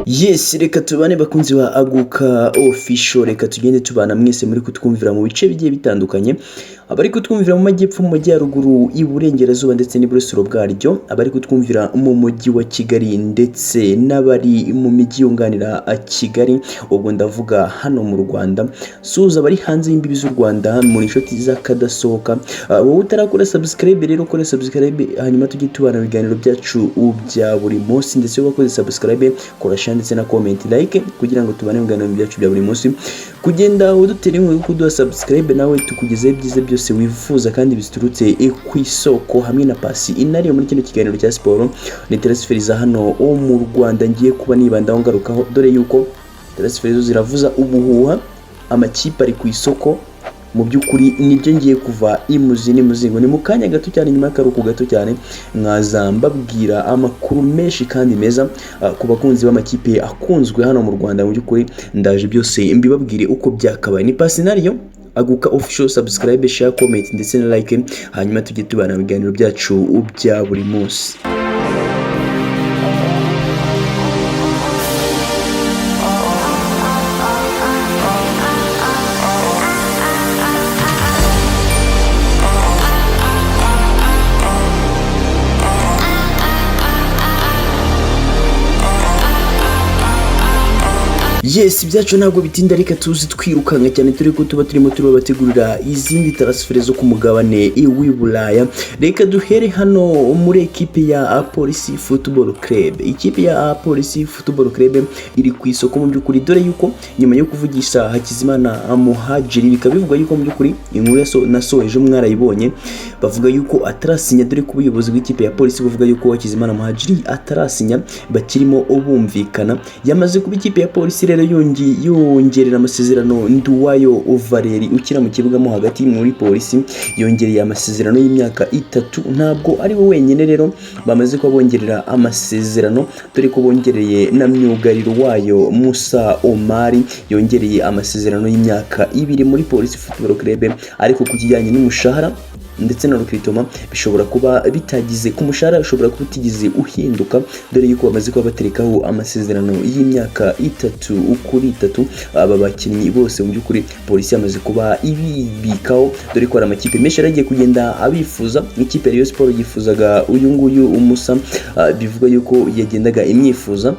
Yes, reka tubane bakunzi wa Aguka official, reka tugende tubana mwese muri kutwumvira mu bice bigiye bitandukanye, abari kutwumvira mu majyepfo, mu majyaruguru, iburengerazuba ndetse n'iburasiro bwaryo, abari kutwumvira mu mujyi wa Kigali ndetse n'abari mu mijyi yunganira Kigali, ubwo ndavuga hano mu Rwanda, suza bari hanze y'imbibi z'u Rwanda muri inshuti z'akadasohoka. Wowe utarakora subscribe rero kora subscribe, hanyuma tujye tubana ibiganiro byacu bya buri munsi, ndetse wakoze subscribe kora share ndetse na comment like kugira ngo tubane ibiganiro byacu bya buri munsi, kugenda udutera inkunga yo kuduha subscribe nawe tukugeze byiza byose wifuza kandi biturutse kwisoko, hamwe na pasi inari muri kino kiganiro cya siporo ni transferiza hano mu Rwanda. Ngiye kuba nibandaho ngarukaho, dore yuko transferizo ziravuza ubuhuha, amakipe ari ku isoko. Mu by'ukuri nibyo ngiye kuva imuzi n'imuzingo, ni mu kanya gato cyane, nyuma y'akaruhuko gato cyane mwaza mbabwira amakuru menshi kandi meza ku bakunzi b'amakipe akunzwe hano mu Rwanda. Mu by'ukuri ndaje byose mbibabwire uko byakabaye. Ni pasinario Aguka official, subscribe, share, comment ndetse na like, hanyuma tujye tubana ibiganiro byacu bya buri munsi. Yes, ibyacu ntabwo bitinda, reka tuzi twirukanka cyane, turi ko tuba turimo bategurira izindi transfer zo ku mugabane w'i Bulaya. Reka duhere hano muri ekipe ya Apr Football Club. Ikipe ya Apr Football Club iri ku isoko mu by'ukuri, dore yuko nyuma yo kuvugisha Hakizimana Muhajiri, bikaba bivugwa yuko mu by'ukuri inkuru nasoje mwarayibonye, bavuga yuko atarasinya, dore ko ubuyobozi bw'ikipe ya polisi buvuga yuko Hakizimana Muhajiri atarasinya, bakirimo ubumvikana. Yamaze kuba ikipe ya polisi rero yongerera amasezerano Nduwayo Valeri ukina mu kibuga mo hagati muri polisi, yongereye amasezerano y'imyaka 3. Ntabwo ari we wenyine rero bamaze ko bongerera amasezerano, dore ko bongereye na myugariro wayo Musa Omari, yongereye amasezerano y'imyaka 2 muri polisi Football Club. Ariko ku kijyanye n'umushahara ndetse na recruitment bishobora kuba bitagize ku mushahara, ushobora kuba utigize uhinduka, dore yuko bamaze kuba baterekaho amasezerano y'imyaka 3 kuri 3. Aba bakinnyi bose mu by'ukuri polisi yamaze kuba ibibikaho, dore ko ari amakipe menshi yaragiye kugenda abifuza. Ikipe Rayon Sport yifuzaga uyu nguyu Musa, bivuga yuko yagendaga imyifuza,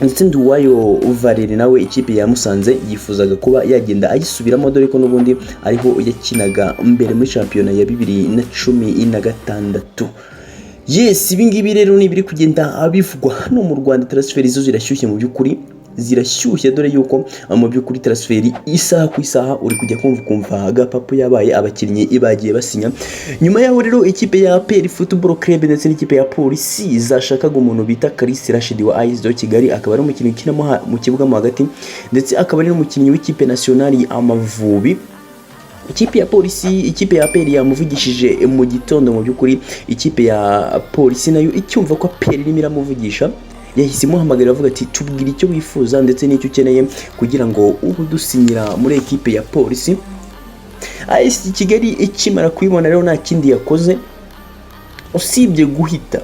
ndetse Nduwayo Valeri nawe ikipe yamusanze yifuzaga kuba yagenda ayisubiramo, dore ko n'ubundi ariho yakinaga mbere muri shampiyona ya 2016. Yes, ibingibi rero ni biri kugenda abivugwa hano mu Rwanda. Transfer zo zirashyushye mu by'ukuri, zirashyushye, dore yuko mu by'ukuri transferi isaha ku isaha uri kujya kumva agapapu yabaye, abakinnyi ibagiye basinya. Nyuma yaho rero ikipe ya Apr Football Club ndetse n'ikipe ya polisi zashakaga umuntu bita Kalisa Rashid wa As Kigali, akaba ari umukinnyi ukina mu kibuga mo hagati, ndetse akaba ari n'umukinnyi w'ikipe nationali Amavubi. Ikipe ya polisi, ikipe ya Apr yamuvugishije mu gitondo. Mu by'ukuri ikipe ya polisi nayo icyumva ko Apr irimo iramuvugisha, yahise imuhamagara avuga ati tubwire icyo wifuza ndetse n'icyo ukeneye kugira ngo ubu dusinyira muri ekipe ya polisi. As Kigali ikimara kwibona rero nta kindi yakoze usibye guhita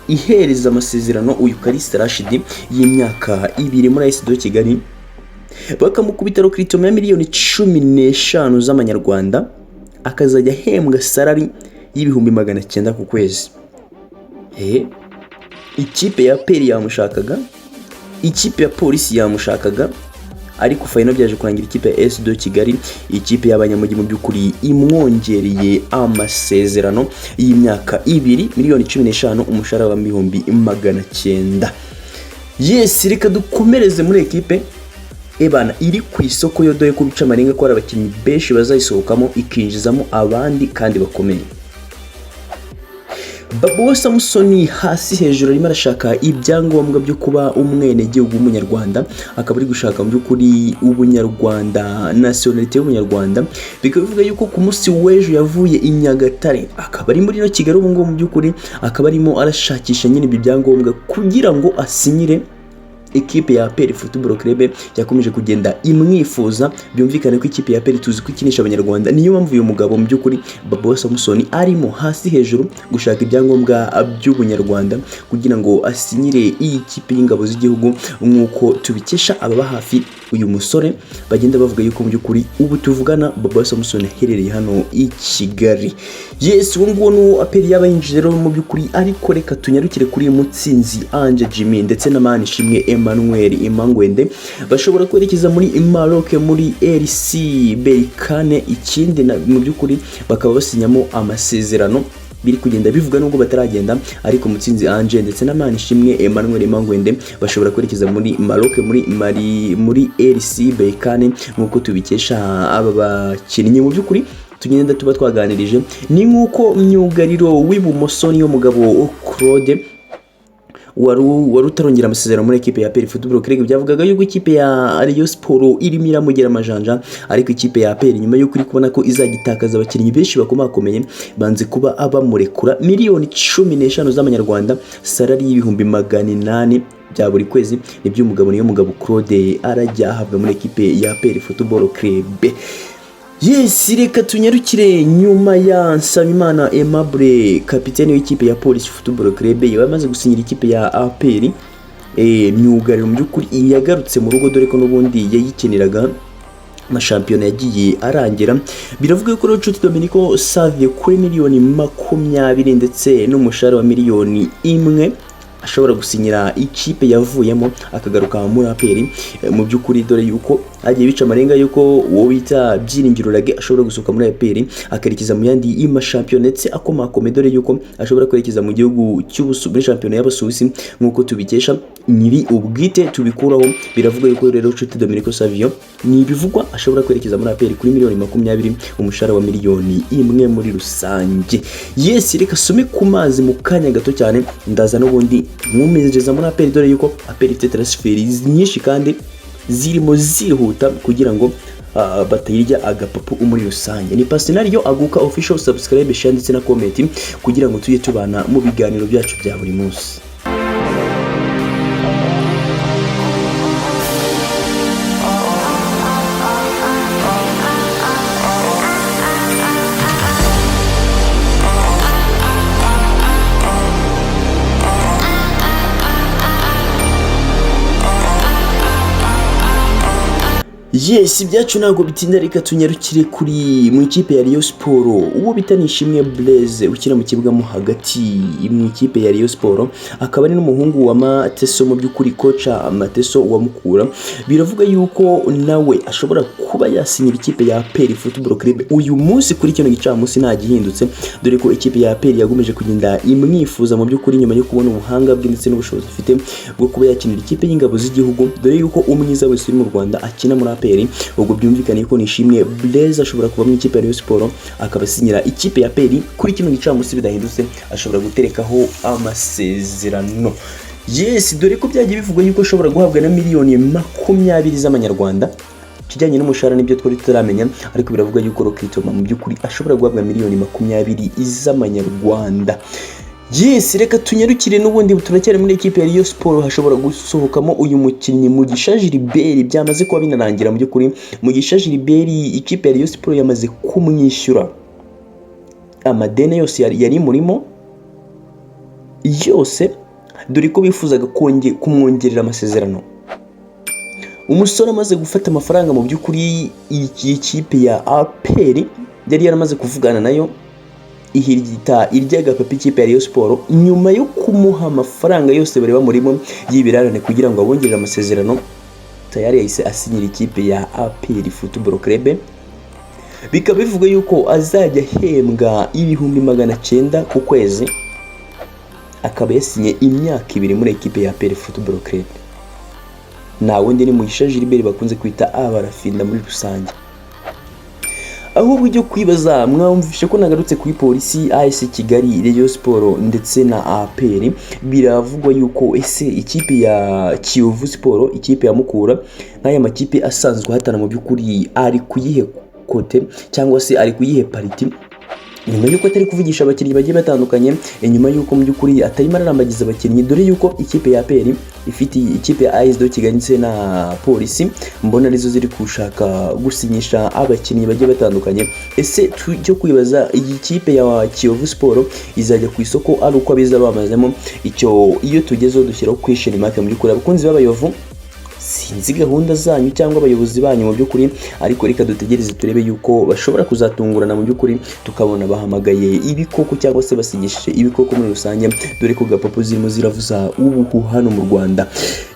ihereza amasezerano uyu Kalisa Rashid y'imyaka 2 muri As Kigali, bakamukubita recruitment ya miliyoni 15 z'amanyarwanda, akazajya ahembwa salary y'ibihumbi 900 ku kwezi. Ikipe ya Apr yamushakaga, ikipe ya polisi yamushakaga, ariko final byaje kurangira ikipe ya As Kigali, ikipe y'abanyamujyi mu by'ukuri imwongereye amasezerano y'imyaka 2 miliyoni 15, umushahara wa 900. Yes, reka dukomereze muri ekipe ebana iri ku isoko yo, dore ko bica amarenga ko ari abakinnyi benshi bazayisohokamo ikinjizamo abandi kandi bakomeye. Babo Samsoni hasi hejuru arimo arashaka ibyangombwa byo kuba umwene gihugu w'umunyarwanda, akaba ari gushaka mu by'ukuri ubunyarwanda, nationality y'umunyarwanda. Bikavuga yuko ku munsi w'ejo yavuye i Nyagatare, akaba ari muri no Kigali ubu mu by'ukuri, akaba arimo arashakisha nyine ibi byangombwa kugira ngo asinyire ekipe ya Apr Football Club yakomeje kugenda imwifuza. Byumvikane ko ikipe ya Apr tuzi ko ikinisha abanyarwanda, niyo mpamvu uyu mugabo mu by'ukuri Babo Samson arimo hasi hejuru gushaka ibyangombwa by'ubunyarwanda kugira ngo asinyire iyi kipe y'ingabo z'igihugu, nk'uko tubikesha ababa hafi uyu musore bagenda bavuga yuko mu by'ukuri ubu tuvugana Babo Samson aherereye hano i Kigali. Yes, uwo nguwo no Apr yabayinjije rero mu by'ukuri, ariko reka tunyarukire kuri Mutsinzi Ange Jimmy ndetse na Manishimwe Emmanuel Imangwende bashobora kwerekeza muri Maroc muri RC Berkane. Ikindi mu by'ukuri bakaba basinyamo amasezerano, biri kugenda bivuga nubwo bataragenda, ariko Mutsinzi Ange ndetse na Manishimwe Emmanuel Imangwende bashobora kwerekeza muri Maroc muri RC Berkane, nk'uko tubikesha aba bakinnyi. Mu by'ukuri tugenda tuba twaganirije ni nk'uko myugariro w'ibumoso niyo mugabo Claude wari utarongera amasezerano muri ekipe ya Apr Football Club. Byavugaga yuko ikipe ya Rayon Sport irimo iramugera amajanja, ariko ikipe ya Apr nyuma yo kuri kubona ko izagitakaza abakinnyi benshi bakomakomeye banze kuba abamurekura miliyoni 15 z'amanyarwanda, salari y'ibihumbi 800 bya buri kwezi. Nibyo umugabo niyo mugabo Claude arajya ahabwa muri ekipe ya Apr Football Club. Yes, reka tunyarukire nyuma ya Nsabimana Aimable kapiteni w'ikipe ya Police Football Club yamaze gusinyira ikipe ya Apr. Myugariro mu by'ukuri yagarutse mu rugo, dore ko n'ubundi yayikeneraga amashampiyona yagiye arangira. Biravuga ko Nshuti Dominico Savio kuri miliyoni 20 ndetse n'umushahara wa miliyoni 1 ashobora gusinyira ikipe yavuyemo akagaruka muri Apr. Mu by'ukuri dore yuko agiye bica amarenga yuko uwo bita Byiringiro Rage ashobora gusohoka muri Apr akerekeza mu yandi y'amashampiyona ndetse akomakome, dore yuko ashobora kwerekeza mu gihugu muri shampiyona y'Abasuwisi, nk'uko tubikesha nyiri ubwite tubikuraho. Biravuga yuko rero Nshuti Dominico Savio ni bivugwa ashobora kwerekeza muri Apr kuri miliyoni 20, umushahara wa miliyoni 1 muri rusange. Yes, reka some ku mazi mu kanya gato cyane, ndaza n'ubundi mwumezeza muri Apr, dore yuko Apr ifite transfer nyinshi kandi zirimo zihuta kugira ngo batayirya agapapu muri rusange. Ni Pasinario Aguka official, subscribe, share ndetse na comment kugira ngo tujye tubana mu biganiro byacu bya buri munsi. Yes, ibyacu ntabwo bitinda, reka tunyarukire kuri mu ikipe ya Rayon Sport. Uwo bitanishimwe Blaise ukina mu kibuga mu hagati mu ikipe ya Rayon Sport, akaba ari n'umuhungu wa Mateso, mu by'ukuri kocha Mateso wa Mukura. Biravuga yuko nawe ashobora kuba yasinyira ikipe ya Apr Football Club uyu munsi kuri kino gicamunsi nta gihindutse, dore ko ikipe ya Apr yagomeje kugenda imwifuza mu by'ukuri nyuma yo kubona ubuhanga bwe ndetse n'ubushobozi afite bwo kuba yakinira ikipe y'ingabo z'igihugu, dore yuko umwiza wese uri mu Rwanda akina muri Apr. Ubwo byumvikane ko Nishimwe Blaise ashobora kuba mu ikipe ya Rayon Sport akabasinyira ikipe ya Apr kuri kino gicamunsi bidahindutse, ashobora guterekaho amasezerano. Yes, dore ko byagiye bivugwa yuko ashobora guhabwa na miliyoni 20 z'amanyarwanda. Kijyanye n'umushahara nibyo twari tutaramenya, ariko biravuga yuko Rokitoma mu by'ukuri ashobora guhabwa miliyoni 20 z'amanyarwanda. Yes, reka tunyarukire n'ubundi turacyari muri ekipe ya Rayon Sport. Hashobora gusohokamo uyu mukinnyi Mugisha Gilbert, byamaze kuba binarangira mu by'ukuri. Mugisha Gilbert ikipe ya Rayon Sport yamaze kumwishyura amadeni yose yari murimo yose, dore ko bifuzaga kumwongerera amasezerano. Umusore amaze gufata amafaranga mu by'ukuri iyi kipe ya Apr yari yaramaze kuvugana nayo ihirigita iryaga papi ikipe ya Rayon Sport nyuma yo kumuha amafaranga yose bari bamurimo y'ibirarane kugira ngo abongerere amasezerano. Tayari yahise asinyira ikipe ya Apr Football Club. Bikaba bivuga yuko azajya ahembwa ibihumbi 900 ku kwezi, akaba yasinye imyaka 2 muri ekipe ya Apr Football Club. Na wundi ni Mugisha Gilbert bakunze kwita abarafinda muri rusange. Aho bujyo kwibaza mwamvishe ko nagarutse kuri polisi, As Kigali, Rayon Sport ndetse na Apr. Biravugwa yuko ese ikipe ya Kiyovu Sport, ikipe ya Mukura n'aya makipe asanzwe hatana mu by'ukuri ari kuyihe kote cyangwa se ari kuyihe parity nyuma yuko atari kuvugisha abakinnyi bagiye batandukanye, nyuma yuko mu by'ukuri atarimo ararambagiza abakinnyi, dore yuko ikipe ya Apr ifite ikipe ya As Kigali ndetse na polisi mbona arizo ziri kushaka gusinyisha abakinnyi bagiye batandukanye. Ese cyo kwibaza iyi kipe ya Kiyovu Sport izajya ku isoko ari uko abiza bamazemo icyo, iyo tugezeho dushyiraho question mark mu by'ukuri. Abakunzi b'Abayovu sinzi gahunda zanyu cyangwa abayobozi banyu mu by'ukuri, ariko reka dutegereze turebe yuko bashobora kuzatungurana mu by'ukuri, tukabona bahamagaye ibikoko cyangwa se basinyishije ibikoko muri rusange, dore ko gapapo zirimo ziravuza ubuhu hano mu Rwanda.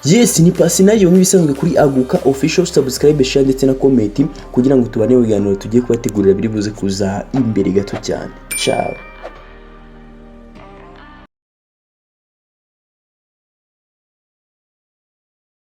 Yes, ni pasi nayo nk'ibisanzwe kuri Aguka official, subscribe, share ndetse na comment kugira ngo tubane mu biganiro tugiye kubategurira biri buze kuza imbere gato cyane. Ciao.